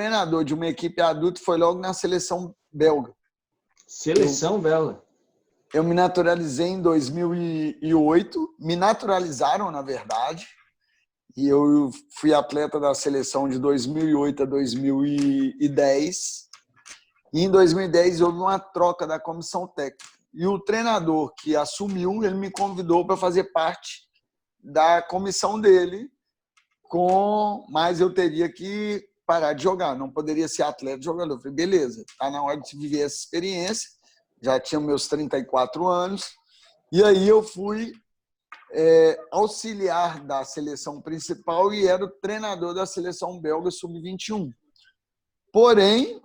treinador de uma equipe adulta foi logo na seleção belga. Seleção belga? Eu me naturalizei em 2008, me naturalizaram, na verdade, e eu fui atleta da seleção de 2008 a 2010. E em 2010 houve uma troca da comissão técnica. E o treinador que assumiu, ele me convidou para fazer parte da comissão dele, mas eu teria que parar de jogar, não poderia ser atleta jogador. Eu falei, beleza, está na hora de viver essa experiência, já tinha meus 34 anos, e aí eu fui auxiliar da seleção principal e era o treinador da seleção belga sub-21. Porém,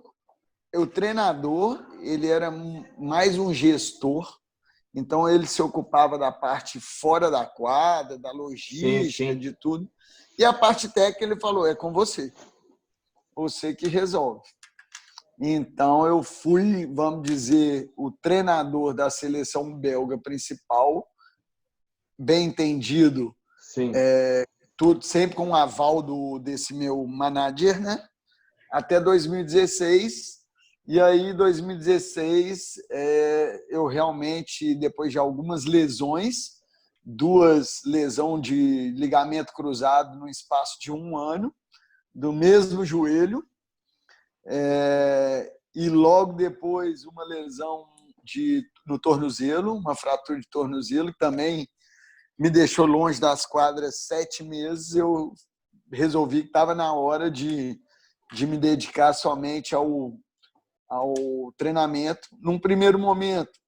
o treinador, ele era mais um gestor, então ele se ocupava da parte fora da quadra, da logística, sim. de tudo. E a parte técnica, ele falou, é com você. Você que resolve. Então, eu fui, vamos dizer, o treinador da seleção belga principal, bem entendido, tudo sempre com o aval desse meu manager, né? Até 2016. E aí, em 2016, eu realmente, depois de algumas lesões, 2 lesões de ligamento cruzado no espaço de 1 ano, do mesmo joelho, e logo depois uma lesão no tornozelo, uma fratura de tornozelo, que também me deixou longe das quadras 7 meses. Eu resolvi que estava na hora de me dedicar somente ao treinamento. Num primeiro momento,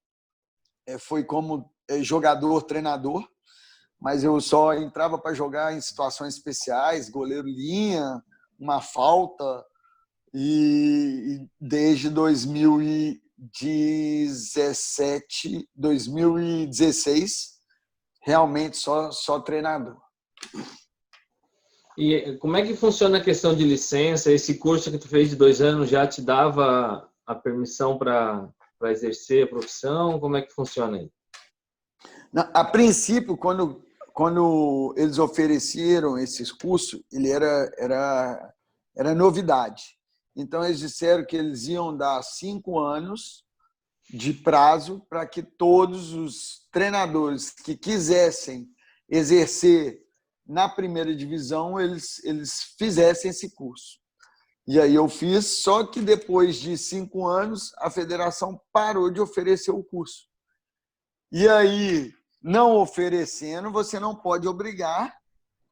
foi como jogador-treinador, mas eu só entrava para jogar em situações especiais, goleiro-linha, uma falta, e desde 2016, realmente só treinador. E como é que funciona a questão de licença? Esse curso que tu fez de 2 anos já te dava a permissão para exercer a profissão? Como é que funciona aí? A princípio, quando eles ofereceram esses cursos, ele era novidade. Então, eles disseram que eles iam dar 5 anos de prazo para que todos os treinadores que quisessem exercer na primeira divisão, eles fizessem esse curso. E aí eu fiz, só que depois de 5 anos, a federação parou de oferecer o curso. E aí, não oferecendo, você não pode obrigar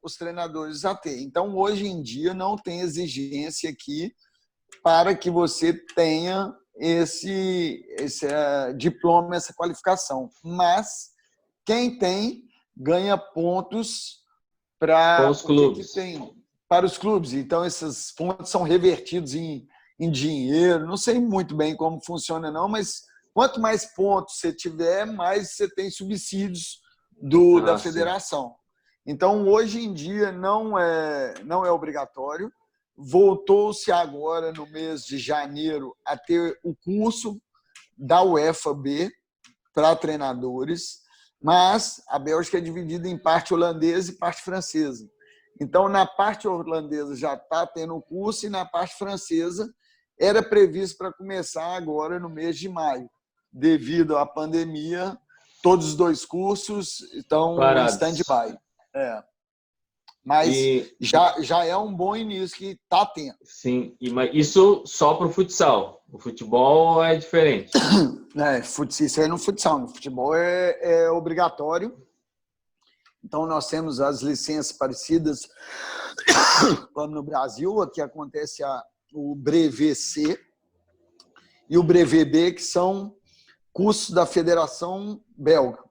os treinadores a ter. Então, hoje em dia, não tem exigência aqui para que você tenha esse diploma, essa qualificação. Mas quem tem, ganha pontos Com os clubes. Para os clubes. Então, esses pontos são revertidos em dinheiro. Não sei muito bem como funciona, não, mas quanto mais pontos você tiver, mais você tem subsídios da federação. Sim. Então, hoje em dia, não é obrigatório. Voltou-se agora, no mês de janeiro, a ter o curso da UEFA B para treinadores, mas a Bélgica é dividida em parte holandesa e parte francesa. Então, na parte holandesa já está tendo o curso e na parte francesa era previsto para começar agora no mês de maio. Devido à pandemia, todos os 2 cursos estão em stand-by. Mas já é um bom início que está tendo. Sim, mas isso só para o futsal. O futebol é diferente. Isso aí no futsal. No futebol é obrigatório. Então, nós temos as licenças parecidas como no Brasil. Aqui acontece o Brevet C e o Brevet B, que são cursos da Federação Belga.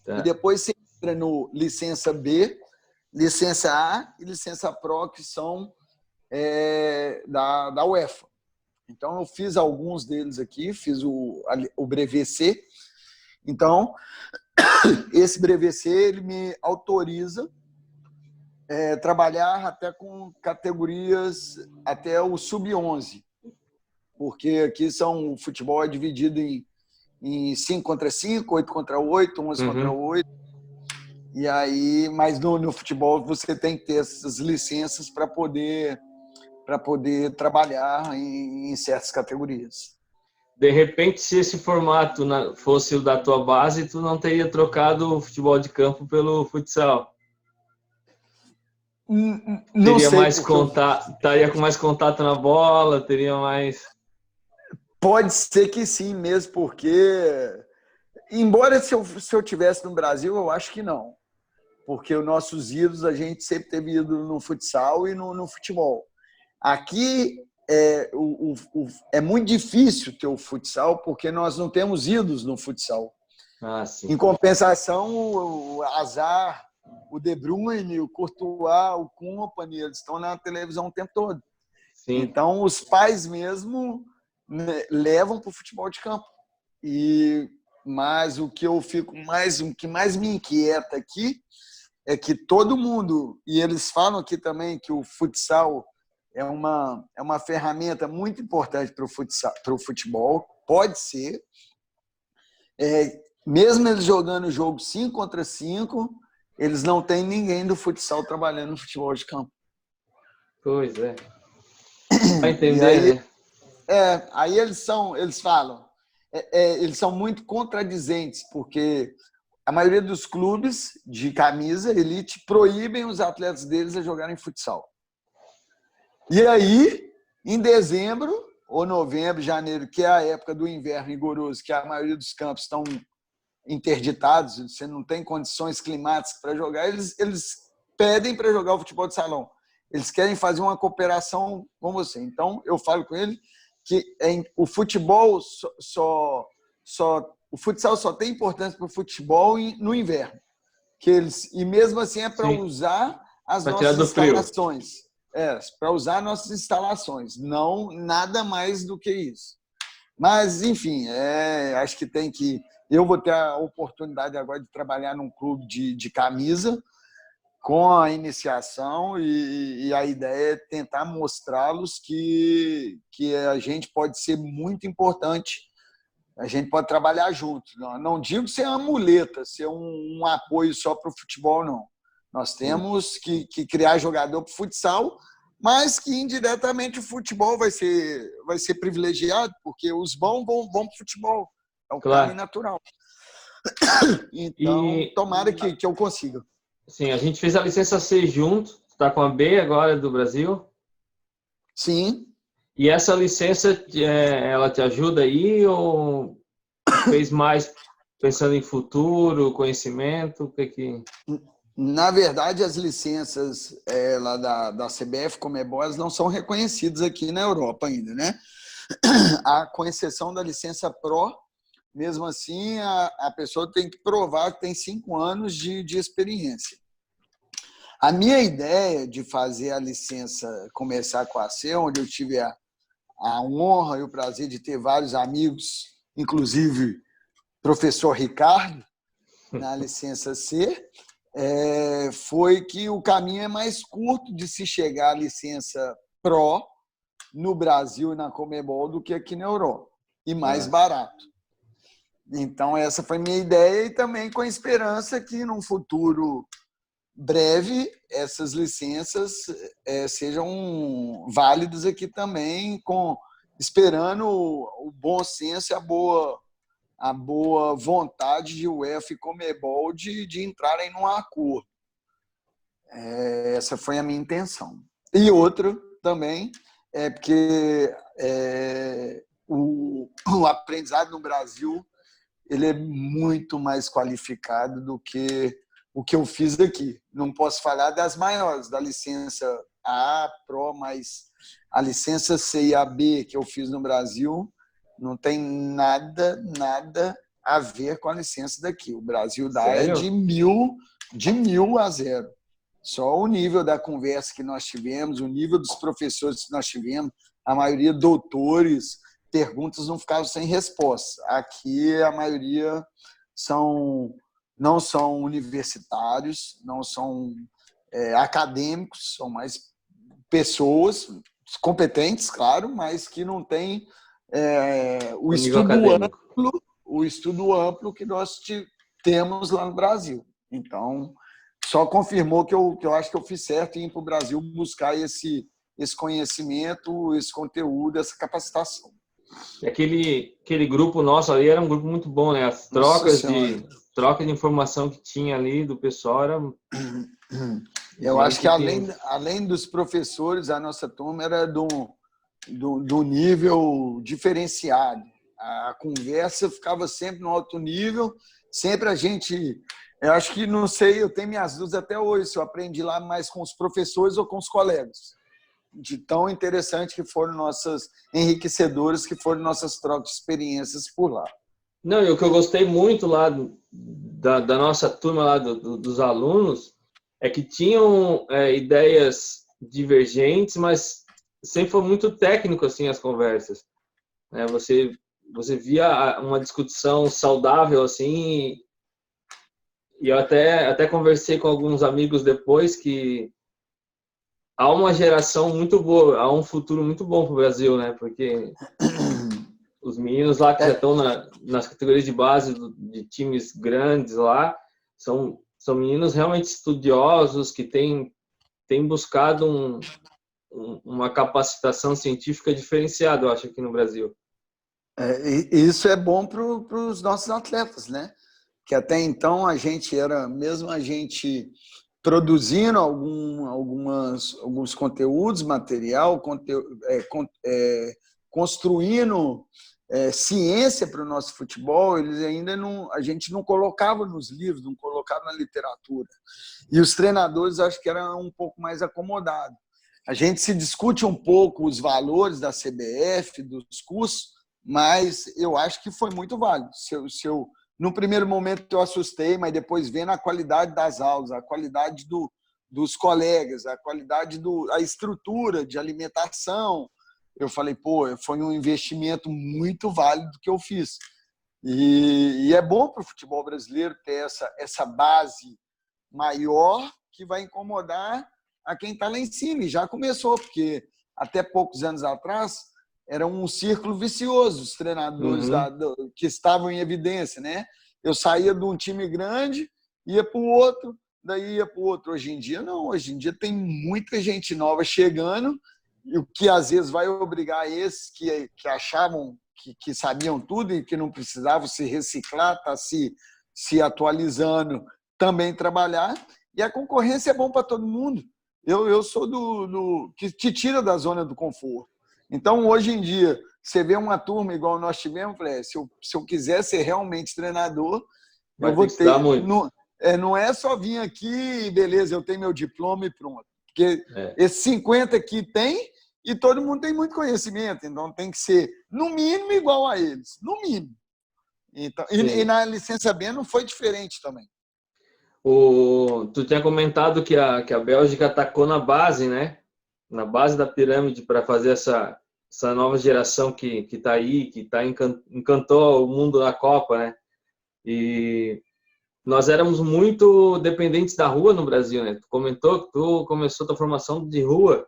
Tá. E depois você entra no licença B, licença A e licença Pro, que são da UEFA. Então, eu fiz alguns deles aqui, fiz o Brevet C. Então, esse Brevet C, ele me autoriza trabalhar até com categorias até o sub-11, porque aqui o futebol é dividido em 5 contra 5, 8 contra 8, 11 contra 8. E aí, mas no futebol você tem que ter essas licenças para poder para poder trabalhar em certas categorias. De repente, se esse formato fosse o da tua base, tu não teria trocado o futebol de campo pelo futsal? Não Teria sei mais porque contato, estaria com mais contato na bola, teria mais... pode ser que sim, mesmo porque, embora se eu tivesse no Brasil, eu acho que não. Porque os nossos ídolos, a gente sempre teve ídolo no futsal e no futebol. Aqui é muito difícil ter o futsal, porque nós não temos ídolos no futsal. Ah, sim. Em compensação, o Azar, o De Bruyne, o Courtois, o Kompany, eles estão na televisão o tempo todo. Sim. Então, os pais mesmo, né, levam para o futebol de campo. Mas o que mais me inquieta aqui é que todo mundo, e eles falam aqui também que o futsal é uma ferramenta muito importante para o futebol, pode ser. Mesmo eles jogando o jogo 5 contra 5, eles não têm ninguém do futsal trabalhando no futebol de campo. Pois é. Vai E entender, né? aí eles falam, eles são muito contradizentes, porque a maioria dos clubes de camisa elite proíbem os atletas deles a jogarem futsal. E aí, em dezembro ou novembro, janeiro, que é a época do inverno rigoroso, que a maioria dos campos estão interditados, você não tem condições climáticas para jogar, eles pedem para jogar o futebol de salão. Eles querem fazer uma cooperação com você. Então, eu falo com ele que o futebol o futsal só tem importância para o futebol no inverno. E mesmo assim é para usar as nossas instalações. Para usar nossas instalações, não nada mais do que isso. Mas, enfim, acho que tem que... Eu vou ter a oportunidade agora de trabalhar num clube de camisa com a iniciação e a ideia é tentar mostrá-los que a gente pode ser muito importante, a gente pode trabalhar junto. Não digo ser uma muleta, ser um apoio só para o futebol, não. Nós temos que criar jogador para o futsal, mas que indiretamente o futebol vai ser privilegiado, porque os bons vão para o futebol. É um caminho natural. Então, tomara que eu consiga. Sim, a gente fez a licença C junto, está com a B agora do Brasil. Sim. E essa licença, ela te ajuda aí ou fez mais pensando em futuro, conhecimento? O que? Na verdade, as licenças lá da CBF, Conmebol, elas não são reconhecidas aqui na Europa ainda, né? Com exceção da licença Pro, mesmo assim, a pessoa tem que provar que tem 5 anos de experiência. A minha ideia de fazer a licença começar com a C, onde eu tive a honra e o prazer de ter vários amigos, inclusive professor Ricardo, na licença C, foi que o caminho é mais curto de se chegar à licença Pro no Brasil e na Conmebol do que aqui na Europa, e mais barato. Então, essa foi minha ideia e também com a esperança que, num futuro breve, essas licenças sejam válidas aqui também, esperando o bom senso e a boa vontade de UEFA e Conmebol de entrarem num acordo. Essa foi a minha intenção. E outra também é porque o aprendizado no Brasil ele é muito mais qualificado do que o que eu fiz aqui. Não posso falar das maiores, da licença A, Pro, mas a licença C e a B que eu fiz no Brasil não tem nada a ver com a licença daqui. O Brasil dá de 1000 a 0. Só o nível da conversa que nós tivemos, o nível dos professores que nós tivemos, a maioria doutores, perguntas não ficavam sem resposta. Aqui a maioria não são universitários, não são acadêmicos, são mais pessoas competentes, claro, mas que não têm o estudo amplo que nós temos lá no Brasil. Então, só confirmou que eu acho que eu fiz certo em ir para o Brasil buscar esse esse conhecimento, esse conteúdo, essa capacitação. Aquele grupo nosso ali era um grupo muito bom, né? As troca de informação que tinha ali do pessoal era... Eu acho que além dos professores, a nossa turma era do nível diferenciado. A conversa ficava sempre no alto nível, sempre a gente... Eu acho que, não sei, eu tenho minhas dúvidas até hoje, se eu aprendi lá mais com os professores ou com os colegas. De tão interessante que foram nossas enriquecedoras, que foram nossas trocas de experiências por lá. Não, e o que eu gostei muito lá da nossa turma, lá dos alunos, é que tinham ideias divergentes, mas sempre foi muito técnico assim, as conversas. Você via uma discussão saudável, assim, e eu até conversei com alguns amigos depois que há uma geração muito boa, há um futuro muito bom para o Brasil, né? Porque os meninos lá que já estão nas categorias de base de times grandes lá, são meninos realmente estudiosos que têm buscado uma capacitação científica diferenciada, eu acho, aqui no Brasil. Isso é bom para os nossos atletas, né? Que até então mesmo a gente produzindo alguns conteúdos, material, construindo ciência para o nosso futebol, a gente não colocava nos livros, não colocava na literatura. E os treinadores, acho que eram um pouco mais acomodados. A gente se discute um pouco os valores da CBF, dos cursos, mas eu acho que foi muito válido. No primeiro momento eu assustei, mas depois vendo a qualidade das aulas, a qualidade dos colegas, a qualidade a estrutura de alimentação, eu falei, foi um investimento muito válido que eu fiz. E é bom para o futebol brasileiro ter essa base maior que vai incomodar a quem está lá em cima. E já começou, porque até poucos anos atrás era um círculo vicioso, os treinadores que estavam em evidência, né? Eu saía de um time grande, ia para o outro, daí ia para o outro. Hoje em dia, não. Hoje em dia tem muita gente nova chegando, o que às vezes vai obrigar esses que achavam que sabiam tudo e que não precisavam se reciclar, tá se atualizando, também trabalhar. E a concorrência é bom para todo mundo. Eu sou do que te tira da zona do conforto. Então, hoje em dia, você vê uma turma igual nós tivemos, se eu quiser ser realmente treinador, eu vou ter... Não é só vir aqui, beleza, eu tenho meu diploma e pronto. Porque esses 50 aqui tem e todo mundo tem muito conhecimento, então tem que ser, no mínimo, igual a eles. No mínimo. Então, e na licença B não foi diferente também. Tu tinha comentado que a Bélgica atacou na base, né? Na base da pirâmide para fazer essa nova geração que está aí, que encantou o mundo na Copa, né? E nós éramos muito dependentes da rua no Brasil, né? Tu comentou que tu começou a tua formação de rua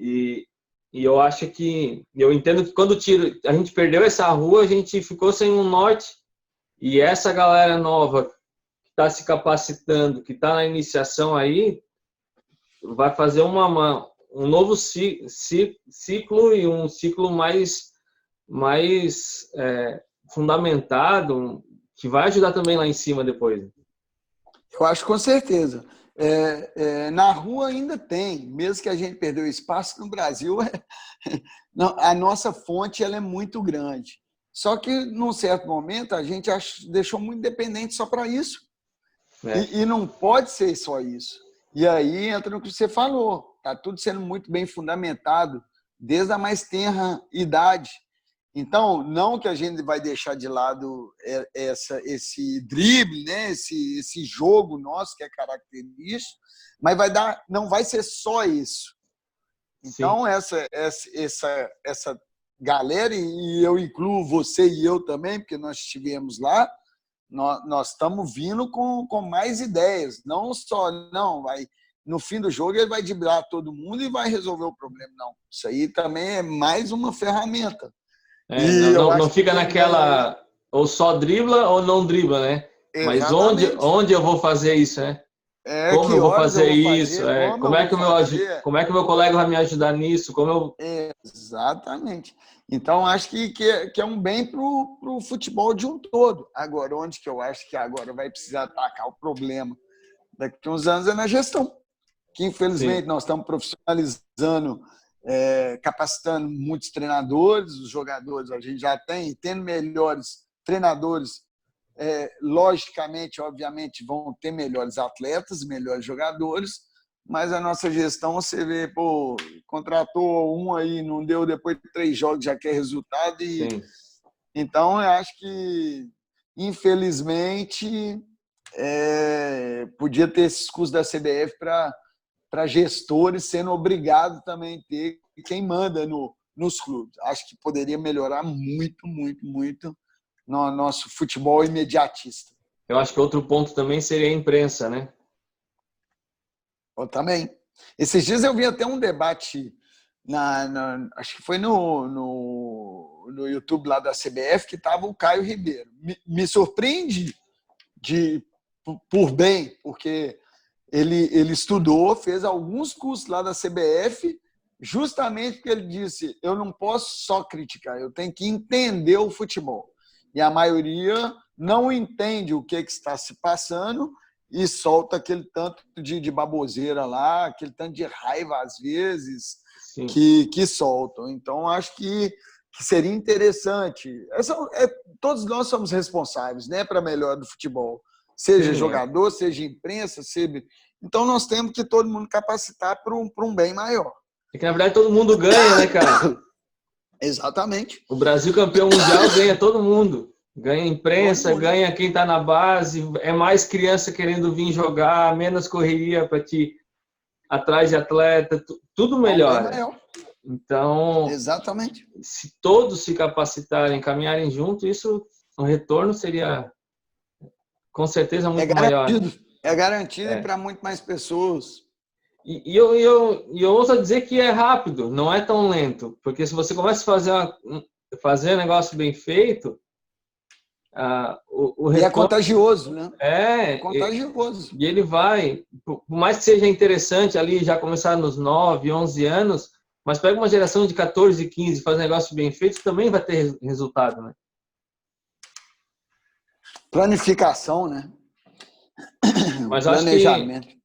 e eu acho eu entendo que quando a gente perdeu essa rua, a gente ficou sem um norte e essa galera nova que está se capacitando, que está na iniciação aí, vai fazer um novo ciclo e um ciclo mais fundamentado, que vai ajudar também lá em cima depois. Eu acho com certeza. Na rua ainda tem, mesmo que a gente perdeu espaço, no Brasil a nossa fonte ela é muito grande. Só que, num certo momento, a gente deixou muito dependente só para isso. E não pode ser só isso. E aí entra no que você falou. Está tudo sendo muito bem fundamentado desde a mais tenra idade. Então, não que a gente vai deixar de lado esse drible, né? esse jogo nosso que é característico, mas não vai ser só isso. Então, essa galera, e eu incluo você e eu também, porque nós estivemos lá, nós estamos vindo com mais ideias. Não só, no fim do jogo ele vai driblar todo mundo e vai resolver o problema. Não, isso aí também é mais uma ferramenta. Não fica naquela ou só dribla ou não dribla, né? Exatamente. Mas onde eu vou fazer isso, né? Como que eu vou horas eu fazer vou isso? fazer, como eu Como é vou que fazer. como é que o meu colega vai me ajudar nisso? Exatamente. Então, acho que é um bem para o futebol de um todo. Agora, onde que eu acho que agora vai precisar atacar o problema daqui a uns anos é na gestão, que infelizmente Sim. nós estamos profissionalizando, capacitando muitos treinadores, os jogadores a gente já tem, tendo melhores treinadores, logicamente, obviamente, vão ter melhores atletas, melhores jogadores, mas a nossa gestão, você vê, pô, contratou um aí, não deu, depois de 3 jogos já quer resultado. Sim. Então, eu acho que, infelizmente, podia ter esses custos da CBF para gestores sendo obrigado também a ter quem manda nos clubes. Acho que poderia melhorar muito, muito, muito no nosso futebol imediatista. Eu acho que outro ponto também seria a imprensa, né? Eu também. Esses dias eu vi até um debate, acho que foi no YouTube lá da CBF, que estava o Caio Ribeiro. Me surpreende por bem, porque ele estudou, fez alguns cursos lá da CBF, justamente porque ele disse: eu não posso só criticar, eu tenho que entender o futebol. E a maioria não entende o que está se passando e solta aquele tanto de baboseira lá, aquele tanto de raiva, às vezes, que soltam. Então, acho que seria interessante. Todos nós somos responsáveis, né, para a melhora do futebol. Seja jogador, seja imprensa, seja... Então, nós temos que todo mundo capacitar para um bem maior. É que, na verdade, todo mundo ganha, né, cara? Exatamente. O Brasil campeão mundial ganha todo mundo. Ganha a imprensa, ganha quem está na base, é mais criança querendo vir jogar, menos correria para ti atrás de atleta, tudo melhora. Então, exatamente. Se todos se capacitarem, caminharem junto, isso, o retorno seria com certeza muito maior. É garantido para muito mais pessoas. E eu ouso dizer que é rápido, não é tão lento, porque se você começa a fazer um negócio bem feito, o retorno... E é contagioso, né? É contagioso. E ele vai, por mais que seja interessante ali, já começar nos 9, 11 anos, mas pega uma geração de 14, 15, faz um negócio bem feito, também vai ter resultado, né? Planificação, né? Mas acho que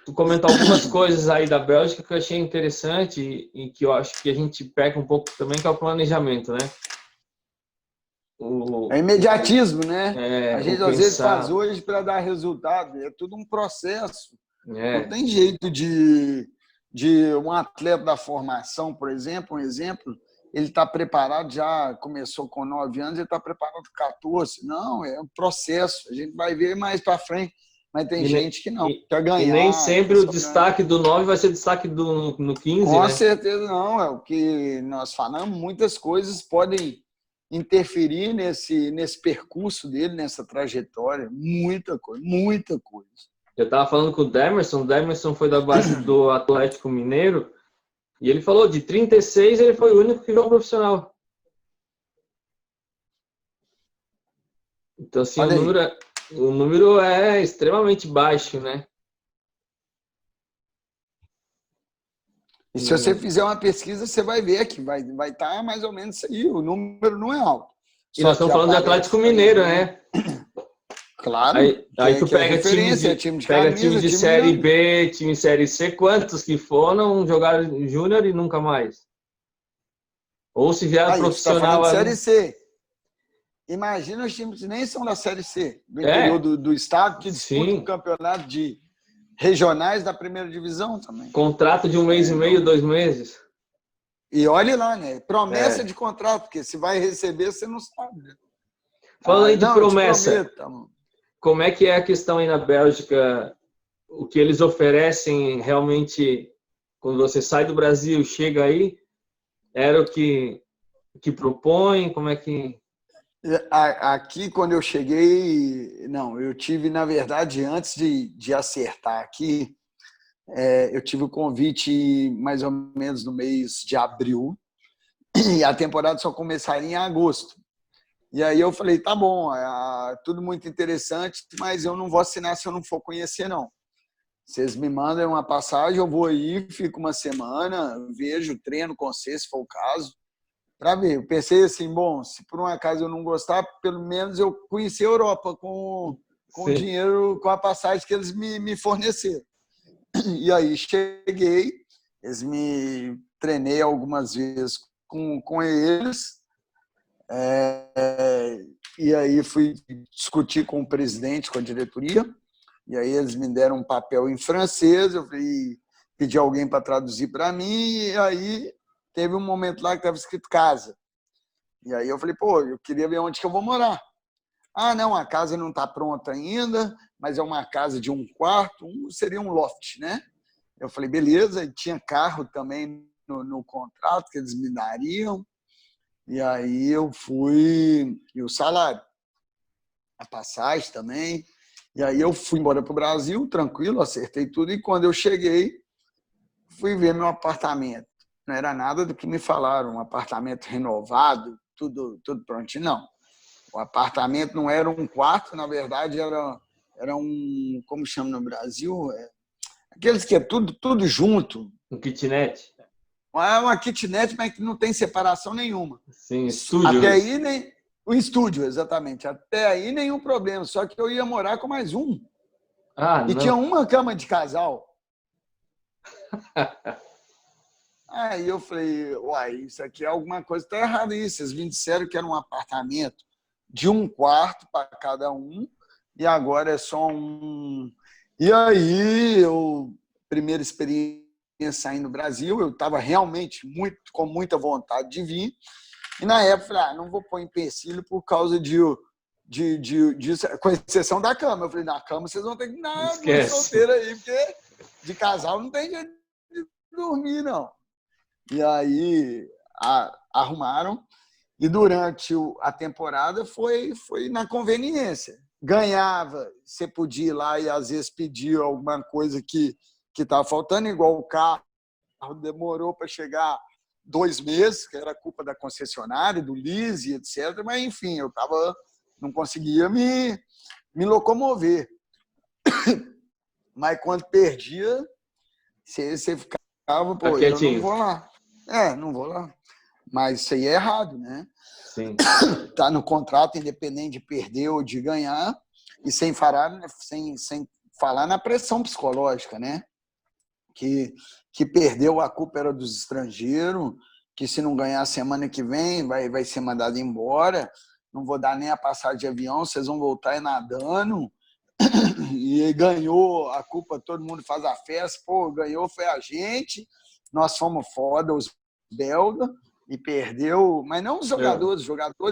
tu comentou algumas coisas aí da Bélgica que eu achei interessante e que eu acho que a gente peca um pouco também, que é o planejamento, né? É imediatismo, né? A gente às vezes faz hoje para dar resultado. É tudo um processo. Não tem jeito de um atleta da formação, por exemplo, ele está preparado, já começou com 9 anos, ele está preparado com 14. Não, é um processo. A gente vai ver mais para frente. Mas tem gente que não, quer ganhar. E nem sempre o destaque do 9 vai ser destaque no 15, com né? certeza não. É o que nós falamos. Muitas coisas podem interferir nesse percurso dele, nessa trajetória. Muita coisa, muita coisa. Eu estava falando com o Demerson foi da base do Atlético Mineiro, e ele falou, de 36, ele foi o único que jogou profissional. Então, assim, o número é extremamente baixo, né? E se você fizer uma pesquisa, você vai ver que vai estar mais ou menos isso aí. O número não é alto. E nós estamos falando de Atlético Mineiro, né? Claro. Aí tu pega time de Série B, time de Série C, quantos que foram jogar júnior e nunca mais? Ou se vieram profissional... Tá Série C. Imagina os times que nem são da Série C, do interior do estado, que disputam um campeonato de regionais da primeira divisão também. Contrato de 1 mês e meio, 2 meses. E olhe lá, né? Promessa de contrato, porque se vai receber, você não sabe. Né? Falando aí de promessa, como é que é a questão aí na Bélgica? O que eles oferecem realmente, quando você sai do Brasil, chega aí, era o que propõe? Como é que... Aqui, quando eu cheguei, eu tive, na verdade, antes de acertar aqui, eu tive o convite mais ou menos no mês de abril, e a temporada só começaria em agosto. E aí eu falei, tá bom, tudo muito interessante, mas eu não vou assinar se eu não for conhecer, não. Vocês me mandam uma passagem, eu vou aí, fico uma semana, vejo, treino com vocês, se for o caso, para ver. Eu pensei assim, bom, se por um acaso eu não gostar, pelo menos eu conheci a Europa com o Sim. dinheiro, com a passagem que eles me forneceram. E aí cheguei, treinei algumas vezes com eles, e aí fui discutir com o presidente, com a diretoria, e aí eles me deram um papel em francês, eu pedi alguém para traduzir para mim, e aí teve um momento lá que estava escrito casa. E aí eu falei, pô, eu queria ver onde que eu vou morar. Ah, não, a casa não está pronta ainda, mas é uma casa de um quarto, seria um loft, né? Eu falei, beleza, e tinha carro também no contrato que eles me dariam. E aí eu fui, e o salário, a passagem também. E aí eu fui embora para o Brasil, tranquilo, acertei tudo. E quando eu cheguei, fui ver meu apartamento. Não era nada do que me falaram, um apartamento renovado, tudo prontinho, não. O apartamento não era um quarto, na verdade, era um, como chama no Brasil? Aqueles que é tudo junto. Um kitnet? É uma kitnet, mas que não tem separação nenhuma. Sim, estúdio. Até aí, nem o estúdio, exatamente. Até aí, nenhum problema. Só que eu ia morar com mais um. Ah, E não. tinha uma cama de casal. Aí eu falei, uai, isso aqui é alguma coisa que está errada aí. Vocês me disseram que era um apartamento de um quarto para cada um, e agora é só um. E aí, primeira experiência saindo do Brasil, eu estava realmente com muita vontade de vir. E na época, falei, não vou pôr empecilho por causa disso, com exceção da cama. Eu falei, na cama vocês vão ter que dar uma solteira aí, porque de casal não tem jeito de dormir, não. E aí arrumaram, e durante a temporada foi na conveniência. Ganhava, você podia ir lá e às vezes pedir alguma coisa que estava faltando, igual o carro demorou para chegar 2 meses, que era culpa da concessionária, do lease, etc. Mas, enfim, eu não conseguia me locomover. Mas quando perdia, você ficava, pô, eu não vou lá. Não vou lá. Mas isso aí é errado, né? Sim. Está no contrato, independente de perder ou de ganhar, e sem falar na pressão psicológica, né? Que perdeu, a culpa era dos estrangeiros, que se não ganhar a semana que vem vai ser mandado embora, não vou dar nem a passagem de avião, vocês vão voltar nadando, e ganhou, a culpa, todo mundo faz a festa, pô, ganhou foi a gente, nós fomos foda, os belgas, e perdeu, mas não os jogadores,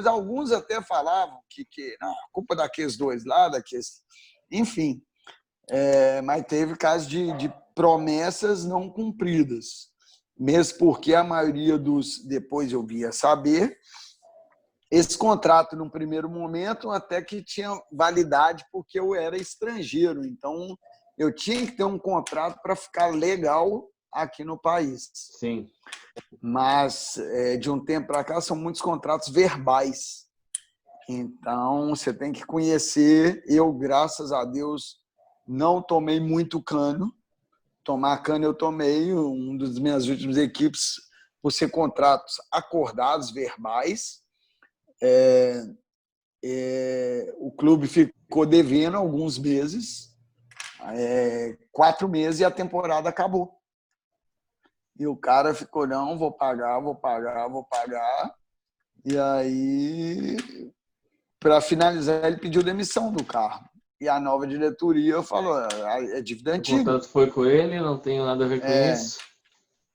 alguns até falavam que não, a culpa daqueles dois lá, enfim, mas teve casos de promessas não cumpridas, mesmo porque a maioria depois eu via saber, esse contrato, num primeiro momento, até que tinha validade porque eu era estrangeiro, então eu tinha que ter um contrato para ficar legal aqui no país. Sim. Mas, de um tempo para cá, são muitos contratos verbais. Então, você tem que conhecer. Eu, graças a Deus, não tomei muito cano. Tomar cano eu tomei, um das minhas últimas equipes, por ser contratos acordados, verbais. O clube ficou devendo alguns meses, 4 meses, e a temporada acabou. E o cara ficou, não, vou pagar. E aí, para finalizar, ele pediu demissão do carro. E a nova diretoria falou, é dívida antiga. O contrato foi com ele, não tenho nada a ver com isso.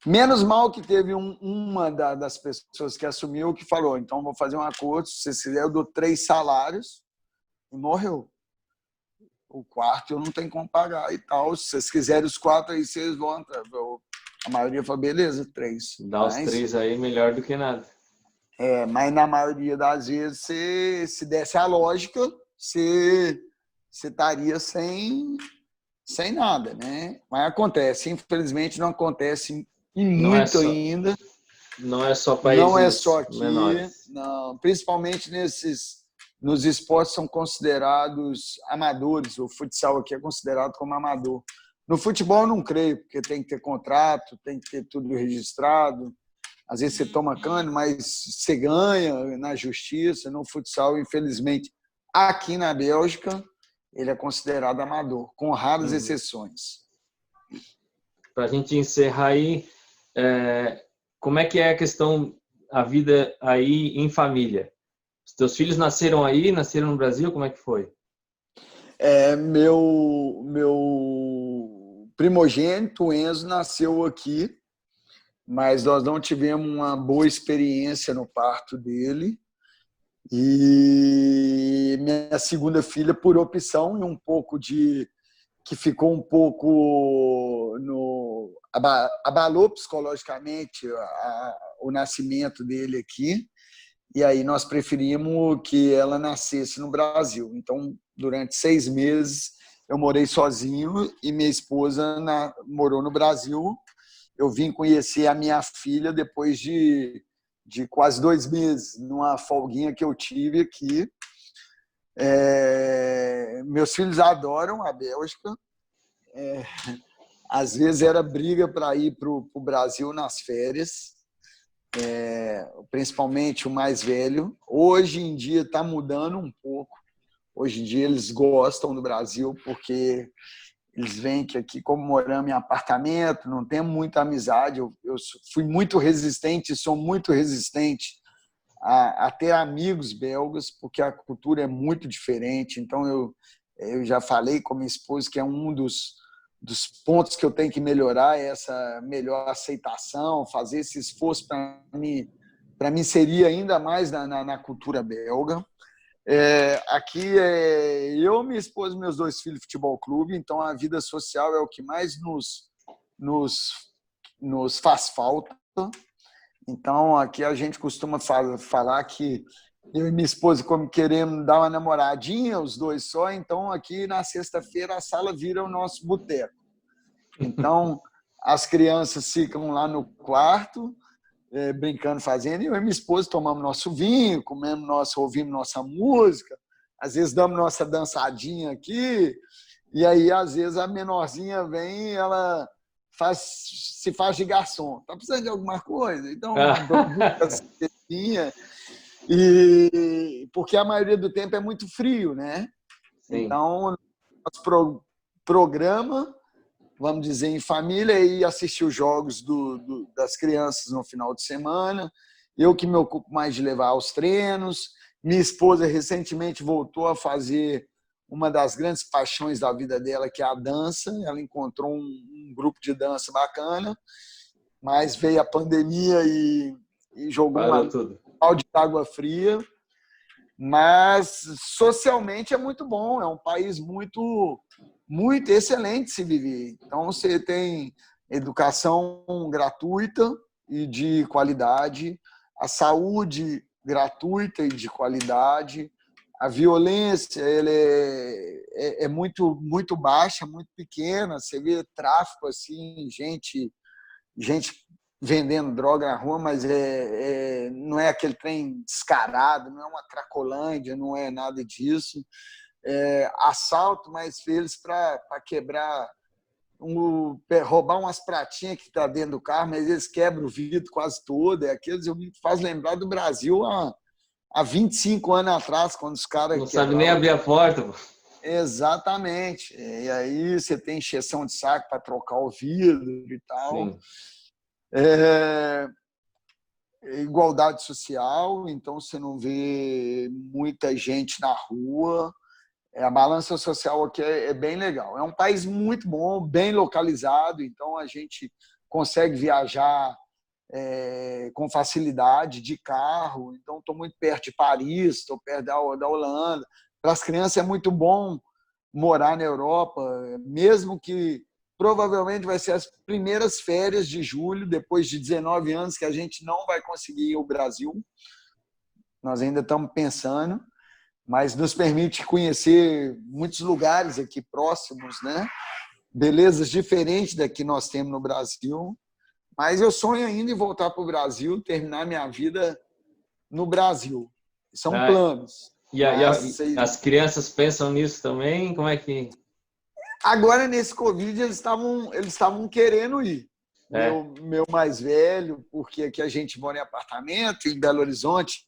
Menos mal que teve uma das pessoas que assumiu que falou, então vou fazer um acordo, se vocês quiserem, eu dou 3 salários, e morreu. O quarto eu não tenho como pagar e tal. Se vocês quiserem os 4 aí, vocês vão. A maioria falou, beleza, 3. Dá os 3 aí, melhor do que nada. Mas na maioria das vezes, se desse a lógica, você estaria sem nada, né? Mas acontece, infelizmente não acontece muito ainda. Não é só países menores. Não é só aqui, não. Principalmente nos esportes são considerados amadores. O futsal aqui é considerado como amador. No futebol, eu não creio, porque tem que ter contrato, tem que ter tudo registrado. Às vezes você toma cano, mas você ganha na justiça. No futsal, infelizmente, aqui na Bélgica, ele é considerado amador, com raras exceções. Para a gente encerrar aí, como é que é a questão, a vida aí em família? Os teus filhos nasceram aí, nasceram no Brasil, como é que foi? Meu primogênito, o Enzo, nasceu aqui, mas nós não tivemos uma boa experiência no parto dele. E minha segunda filha, por opção e um pouco de que ficou um pouco abalou psicologicamente o nascimento dele aqui, e aí nós preferimos que ela nascesse no Brasil. Então, durante 6 meses, eu morei sozinho e minha esposa morou no Brasil. Eu vim conhecer a minha filha depois de quase 2 meses, numa folguinha que eu tive aqui. Meus filhos adoram a Bélgica. Às vezes era briga para ir para o Brasil nas férias, principalmente o mais velho. Hoje em dia está mudando um pouco. Hoje em dia eles gostam do Brasil porque eles veem que aqui, como moramos em apartamento, não temos muita amizade. Eu fui muito resistente, sou muito resistente a ter amigos belgas, porque a cultura é muito diferente. Então, eu já falei com minha esposa que é um dos pontos que eu tenho que melhorar, é essa melhor aceitação, fazer esse esforço para mim seria ainda mais na cultura belga. Aqui eu, minha esposa e meus 2 filhos futebol clube, então a vida social é o que mais nos faz falta. Então aqui a gente costuma falar que eu e minha esposa, como queremos dar uma namoradinha, os dois só, então aqui na sexta-feira a sala vira o nosso boteco. Então as crianças ficam lá no quarto, brincando, fazendo, e eu e minha esposa tomamos nosso vinho, ouvimos nossa música, às vezes damos nossa dançadinha aqui, e aí às vezes a menorzinha vem e ela se faz de garçom. Tá precisando de alguma coisa? Então, porque a maioria do tempo é muito frio, né? Sim. Então, nosso programa, vamos dizer, em família, e assistir os jogos das crianças no final de semana. Eu que me ocupo mais de levar aos treinos. Minha esposa recentemente voltou a fazer uma das grandes paixões da vida dela, que é a dança. Ela encontrou um grupo de dança bacana, mas veio a pandemia e jogou um balde de água fria. Mas socialmente é muito bom, é um país muito excelente de se viver. Então você tem educação gratuita e de qualidade, a saúde gratuita e de qualidade, a violência ela é muito baixa, muito pequena. Você vê tráfico assim, gente vendendo droga na rua, mas não é aquele trem descarado, não é uma Cracolândia, não é nada disso. Assalto, mas eles para quebrar, roubar umas pratinhas que está dentro do carro, mas eles quebram o vidro quase todo. Aqueles me faz lembrar do Brasil há 25 anos atrás, quando os caras... Não sabe nem abrir a porta. Pô. Exatamente. E aí você tem encheção de saco para trocar o vidro e tal. Sim. Igualdade social, então você não vê muita gente na rua. A balança social aqui é bem legal. É um país muito bom, bem localizado, então a gente consegue viajar com facilidade de carro. Então estou muito perto de Paris, estou perto da Holanda. Para as crianças é muito bom morar na Europa, mesmo que provavelmente vai ser as primeiras férias de julho, depois de 19 anos que a gente não vai conseguir ir ao Brasil. Nós ainda estamos pensando, mas nos permite conhecer muitos lugares aqui próximos, né? Belezas diferentes da que nós temos no Brasil. Mas eu sonho ainda em voltar para o Brasil, terminar minha vida no Brasil. São planos. E as crianças pensam nisso também? Como é que... Agora, nesse Covid, eles estavam querendo ir. Meu mais velho, porque aqui a gente mora em apartamento, em Belo Horizonte,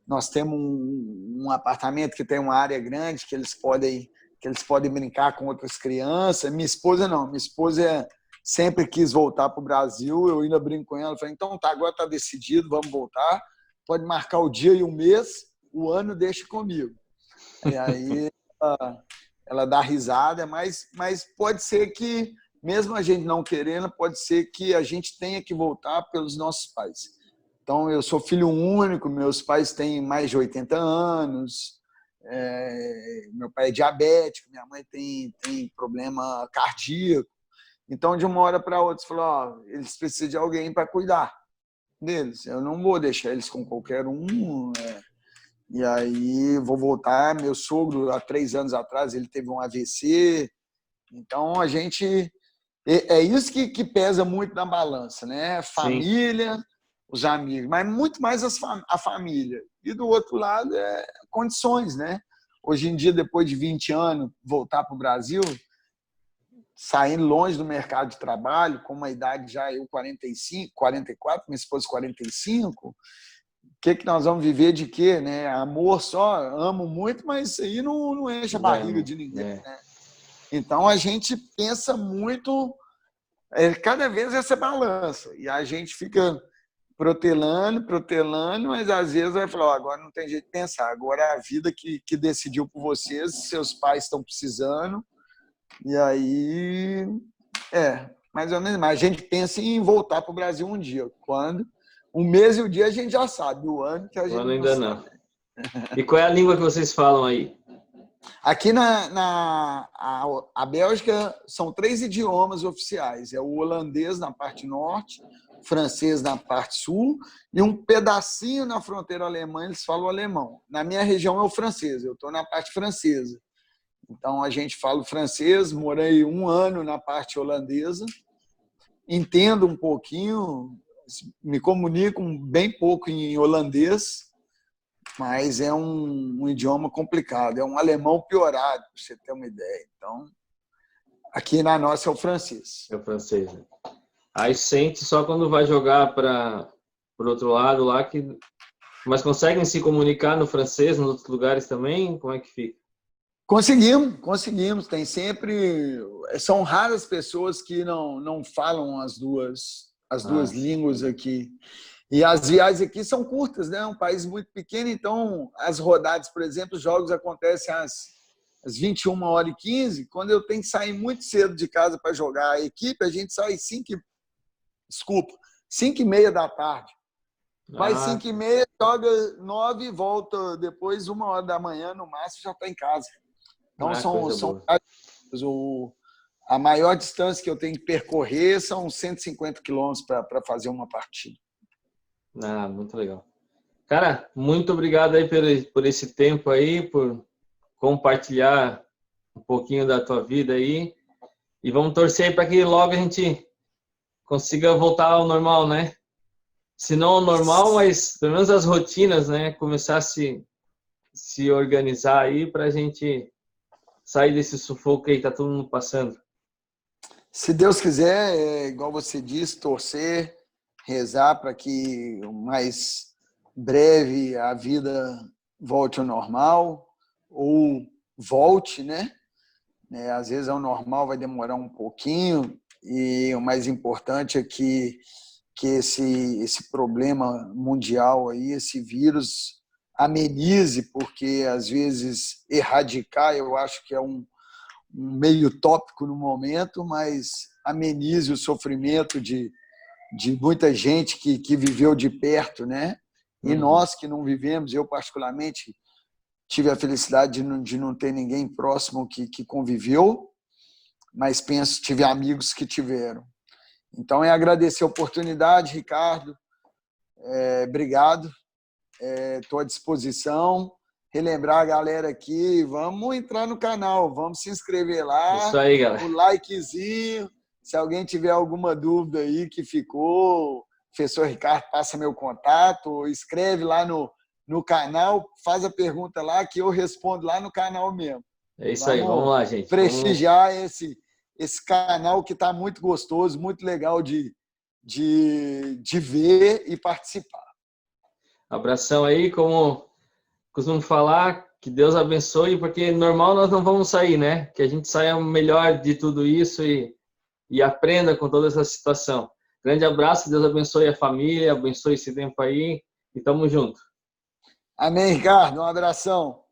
nós temos um apartamento que tem uma área grande que eles podem brincar com outras crianças. Minha esposa não, minha esposa sempre quis voltar para o Brasil, eu ainda brinco com ela, falei, então tá, agora está decidido, vamos voltar, pode marcar o dia e o mês, o ano deixa comigo. E aí ela dá risada, mas pode ser que, mesmo a gente não querendo, pode ser que a gente tenha que voltar pelos nossos pais. Então, eu sou filho único, meus pais têm mais de 80 anos, meu pai é diabético, minha mãe tem problema cardíaco. Então, de uma hora para outra, falou, eles precisam de alguém para cuidar deles. Eu não vou deixar eles com qualquer um. E aí, vou voltar. Meu sogro, há 3 anos atrás, ele teve um AVC. Então, a gente... É isso que pesa muito na balança, né? Família, sim, os amigos, mas muito mais a família. E do outro lado, condições, né? Hoje em dia, depois de 20 anos, voltar para o Brasil, saindo longe do mercado de trabalho, com uma idade já, eu 45, 44, minha esposa 45, o que nós vamos viver de quê, né? Amor só, amo muito, mas isso aí não enche a barriga de ninguém, né? Então, a gente pensa muito, cada vez essa balança, e a gente fica protelando, mas às vezes vai falar, agora não tem jeito de pensar, agora é a vida que decidiu por vocês, seus pais estão precisando, e aí, mais ou menos, mas a gente pensa em voltar para o Brasil um dia, quando? Um mês e o dia a gente já sabe, o ano que a gente ainda não. E qual é a língua que vocês falam aí? Aqui a Bélgica são 3 idiomas oficiais. É o holandês na parte norte, o francês na parte sul e um pedacinho na fronteira alemã eles falam alemão. Na minha região é o francês, eu estou na parte francesa. Então, a gente fala o francês, morei 1 ano na parte holandesa, entendo um pouquinho, me comunico bem pouco em holandês, mas é um idioma complicado, é um alemão piorado, para você ter uma ideia. Então, aqui na nossa é o francês. É o francês, né? Aí sente só quando vai jogar para o outro lado lá, mas conseguem se comunicar no francês, nos outros lugares também? Como é que fica? Conseguimos. Tem sempre... São raras pessoas que não falam as duas línguas aqui. E as viagens aqui são curtas, né? É um país muito pequeno, então as rodadas, por exemplo, os jogos acontecem às 21h15. Quando eu tenho que sair muito cedo de casa para jogar a equipe, a gente sai 5h30 da tarde. Vai 5h30, joga 9 e volta depois 1h da manhã, no máximo, já está em casa. Então, a maior distância que eu tenho que percorrer são 150 quilômetros para fazer uma partida. Muito legal. Cara, muito obrigado aí por esse tempo aí, por compartilhar um pouquinho da tua vida aí. E vamos torcer aí para que logo a gente consiga voltar ao normal, né? Se não ao normal, mas pelo menos as rotinas, né? Começar a se organizar aí para a gente sair desse sufoco aí que tá todo mundo passando. Se Deus quiser, igual você disse, torcer, rezar para que o mais breve a vida volte ao normal ou volte, né? Às vezes ao normal vai demorar um pouquinho e o mais importante é que esse problema mundial aí, esse vírus amenize, porque às vezes erradicar eu acho que é um meio tópico no momento, mas amenize o sofrimento de muita gente que viveu de perto, né? E nós que não vivemos, eu particularmente tive a felicidade de não ter ninguém próximo que conviveu, mas tive amigos que tiveram. Então, agradecer a oportunidade, Ricardo. Obrigado. Estou à disposição. Relembrar a galera aqui, vamos entrar no canal, vamos se inscrever lá. Isso aí, galera. O likezinho. Se alguém tiver alguma dúvida aí que ficou, professor Ricardo passa meu contato, ou escreve lá no canal, faz a pergunta lá que eu respondo lá no canal mesmo. É isso aí, vamos lá, gente. Prestigiar esse canal que está muito gostoso, muito legal de ver e participar. Abração aí, como costumo falar, que Deus abençoe, porque normal nós não vamos sair, né? Que a gente saia melhor de tudo isso e aprenda com toda essa situação. Grande abraço, Deus abençoe a família, abençoe esse tempo aí e tamo junto. Amém, Ricardo. Um abração.